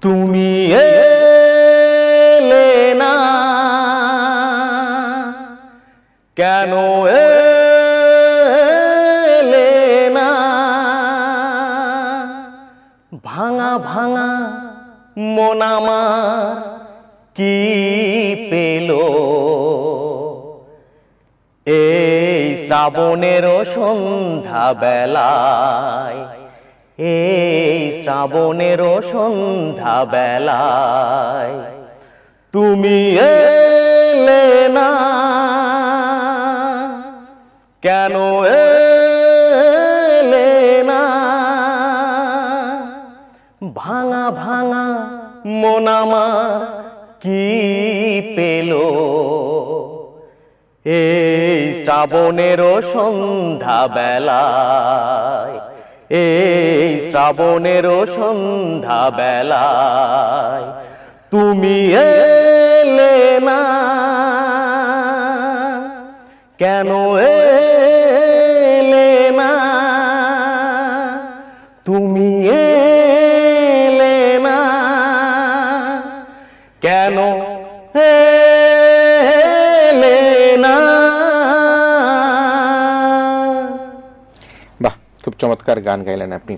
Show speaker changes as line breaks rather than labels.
তুমি এলে না, কেন এলে না? ভাঙা ভাঙা মন আমার কি পেল এই শ্রাবণের সন্ধ্যা বেলায়, এই শ্রাবণের সন্ধ্যা বেলায় তুমি এলে না, কেন এলে না? ভাঙা ভাঙা মন আমার কি পেল এই শ্রাবণের সন্ধ্যা বেলায়, এই শ্রাবণের সন্ধ্যা বেলায় তুমি এলে না, কেন এলে না? তুমি এলে না, কেন এলে না?
বাহ, খুব চমৎকার গান গাইলেন আপনি।